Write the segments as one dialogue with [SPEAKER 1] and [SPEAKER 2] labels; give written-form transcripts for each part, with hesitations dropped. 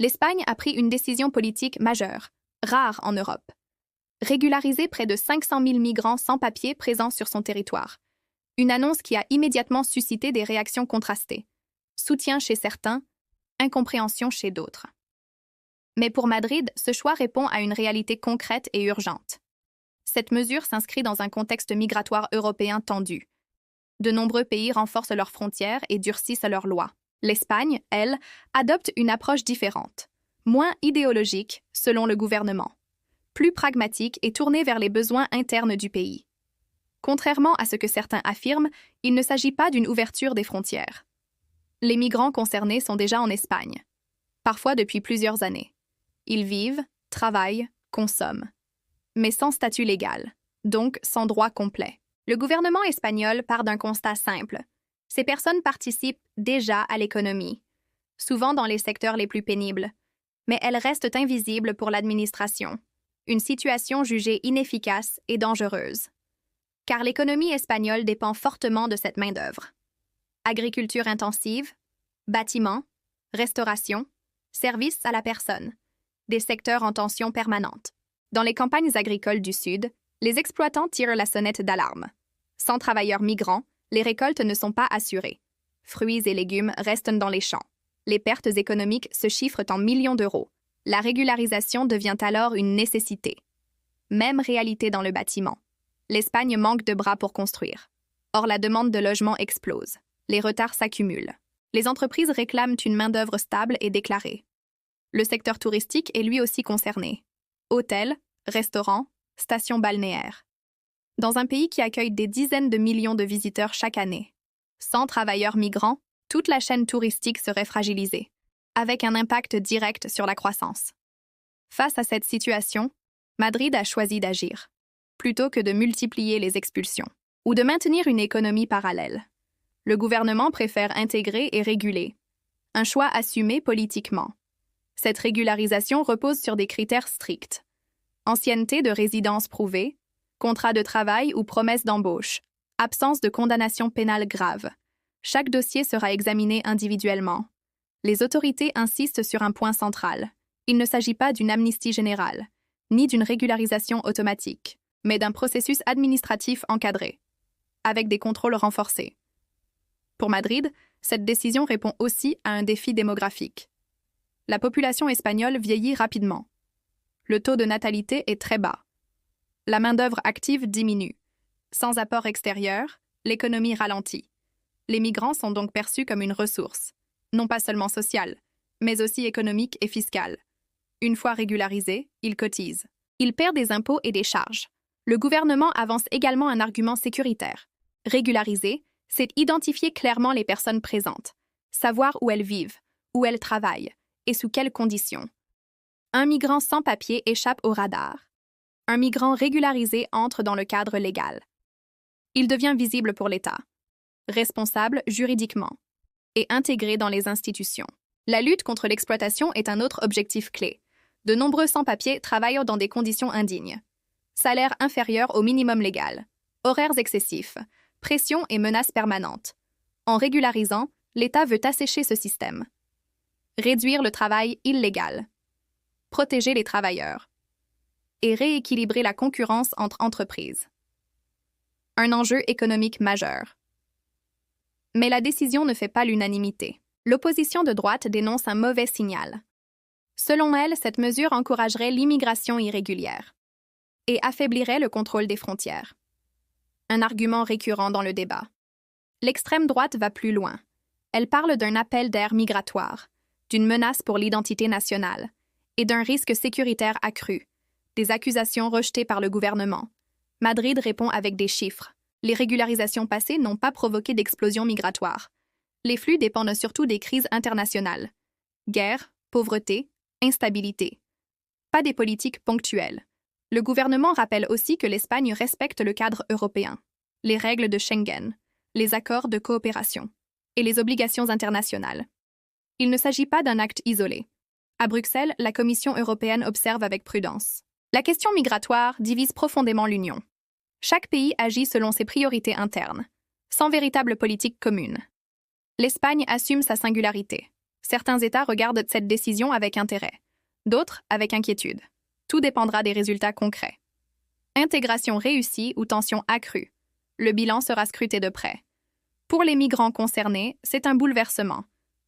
[SPEAKER 1] l'Espagne a pris une décision politique majeure, rare en Europe. Régulariser près de 500 000 migrants sans papier présents sur son territoire. Une annonce qui a immédiatement suscité des réactions contrastées. Soutien chez certains, incompréhension chez d'autres. Mais pour Madrid, ce choix répond à une réalité concrète et urgente. Cette mesure s'inscrit dans un contexte migratoire européen tendu. De nombreux pays renforcent leurs frontières et durcissent leurs lois. L'Espagne, elle, adopte une approche différente, moins idéologique selon le gouvernement, plus pragmatique et tournée vers les besoins internes du pays. Contrairement à ce que certains affirment, il ne s'agit pas d'une ouverture des frontières. Les migrants concernés sont déjà en Espagne, parfois depuis plusieurs années. Ils vivent, travaillent, consomment, mais sans statut légal, donc sans droit complet. Le gouvernement espagnol part d'un constat simple. Ces personnes participent déjà à l'économie, souvent dans les secteurs les plus pénibles, mais elles restent invisibles pour l'administration, une situation jugée inefficace et dangereuse. Car l'économie espagnole dépend fortement de cette main-d'œuvre. Agriculture intensive, bâtiments, restauration, services à la personne, des secteurs en tension permanente. Dans les campagnes agricoles du Sud, les exploitants tirent la sonnette d'alarme. Sans travailleurs migrants, les récoltes ne sont pas assurées. Fruits et légumes restent dans les champs. Les pertes économiques se chiffrent en millions d'euros. La régularisation devient alors une nécessité. Même réalité dans le bâtiment. L'Espagne manque de bras pour construire. Or, la demande de logement explose. Les retards s'accumulent. Les entreprises réclament une main-d'œuvre stable et déclarée. Le secteur touristique est lui aussi concerné. Hôtels, restaurants, stations balnéaires. Dans un pays qui accueille des dizaines de millions de visiteurs chaque année. Sans travailleurs migrants, toute la chaîne touristique serait fragilisée, avec un impact direct sur la croissance. Face à cette situation, Madrid a choisi d'agir, plutôt que de multiplier les expulsions, ou de maintenir une économie parallèle. Le gouvernement préfère intégrer et réguler, un choix assumé politiquement. Cette régularisation repose sur des critères stricts. Ancienneté de résidence prouvée, contrat de travail ou promesse d'embauche, absence de condamnation pénale grave. Chaque dossier sera examiné individuellement. Les autorités insistent sur un point central. Il ne s'agit pas d'une amnistie générale, ni d'une régularisation automatique, mais d'un processus administratif encadré, avec des contrôles renforcés. Pour Madrid, cette décision répond aussi à un défi démographique. La population espagnole vieillit rapidement. Le taux de natalité est très bas. La main-d'œuvre active diminue. Sans apport extérieur, l'économie ralentit. Les migrants sont donc perçus comme une ressource, non pas seulement sociale, mais aussi économique et fiscale. Une fois régularisés, ils cotisent. Ils paient des impôts et des charges. Le gouvernement avance également un argument sécuritaire. Régulariser, c'est identifier clairement les personnes présentes, savoir où elles vivent, où elles travaillent et sous quelles conditions. Un migrant sans papier échappe au radar. Un migrant régularisé entre dans le cadre légal. Il devient visible pour l'État, responsable juridiquement et intégré dans les institutions. La lutte contre l'exploitation est un autre objectif clé. De nombreux sans-papiers travaillent dans des conditions indignes. Salaire inférieur au minimum légal, horaires excessifs, pression et menaces permanentes. En régularisant, l'État veut assécher ce système. Réduire le travail illégal. Protéger les travailleurs. Et rééquilibrer la concurrence entre entreprises. Un enjeu économique majeur. Mais la décision ne fait pas l'unanimité. L'opposition de droite dénonce un mauvais signal. Selon elle, cette mesure encouragerait l'immigration irrégulière et affaiblirait le contrôle des frontières. Un argument récurrent dans le débat. L'extrême droite va plus loin. Elle parle d'un appel d'air migratoire, d'une menace pour l'identité nationale et d'un risque sécuritaire accru. Des accusations rejetées par le gouvernement. Madrid répond avec des chiffres. Les régularisations passées n'ont pas provoqué d'explosion migratoire. Les flux dépendent surtout des crises internationales. Guerre, pauvreté, instabilité. Pas des politiques ponctuelles. Le gouvernement rappelle aussi que l'Espagne respecte le cadre européen, les règles de Schengen, les accords de coopération et les obligations internationales. Il ne s'agit pas d'un acte isolé. À Bruxelles, la Commission européenne observe avec prudence. La question migratoire divise profondément l'Union. Chaque pays agit selon ses priorités internes, sans véritable politique commune. L'Espagne assume sa singularité. Certains États regardent cette décision avec intérêt, d'autres avec inquiétude. Tout dépendra des résultats concrets. Intégration réussie ou tension accrue. Le bilan sera scruté de près. Pour les migrants concernés, c'est un bouleversement.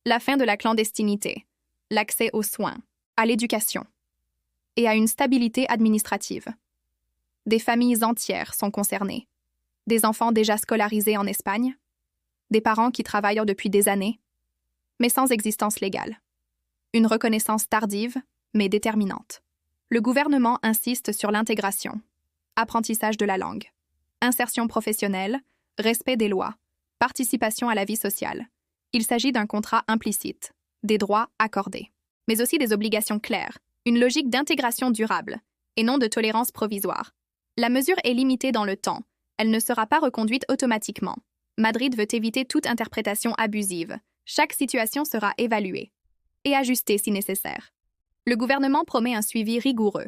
[SPEAKER 1] La fin de la clandestinité, l'accès aux soins, à l'éducation et à une stabilité administrative. Des familles entières sont concernées. Des enfants déjà scolarisés en Espagne, des parents qui travaillent depuis des années, mais sans existence légale. Une reconnaissance tardive, mais déterminante. Le gouvernement insiste sur l'intégration, apprentissage de la langue, insertion professionnelle, respect des lois, participation à la vie sociale. Il s'agit d'un contrat implicite, des droits accordés, mais aussi des obligations claires, une logique d'intégration durable, et non de tolérance provisoire. La mesure est limitée dans le temps, elle ne sera pas reconduite automatiquement. Madrid veut éviter toute interprétation abusive. Chaque situation sera évaluée et ajustée si nécessaire. Le gouvernement promet un suivi rigoureux,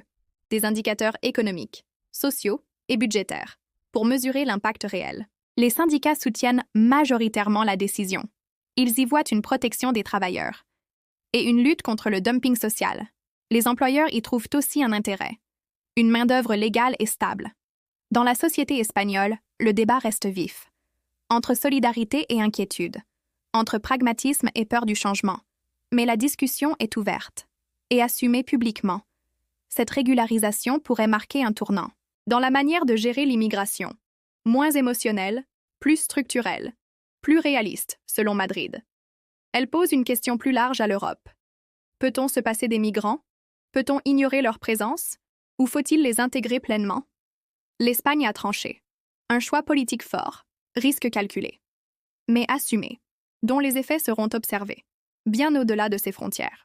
[SPEAKER 1] des indicateurs économiques, sociaux et budgétaires, pour mesurer l'impact réel. Les syndicats soutiennent majoritairement la décision. Ils y voient une protection des travailleurs et une lutte contre le dumping social. Les employeurs y trouvent aussi un intérêt, une main-d'œuvre légale et stable. Dans la société espagnole, le débat reste vif, entre solidarité et inquiétude, entre pragmatisme et peur du changement. Mais la discussion est ouverte et assumée publiquement. Cette régularisation pourrait marquer un tournant dans la manière de gérer l'immigration, moins émotionnelle, plus structurelle, plus réaliste, selon Madrid. Elle pose une question plus large à l'Europe. Peut-on se passer des migrants? Peut-on ignorer leur présence? Ou faut-il les intégrer pleinement? L'Espagne a tranché. Un choix politique fort, risque calculé, mais assumé, dont les effets seront observés, bien au-delà de ses frontières.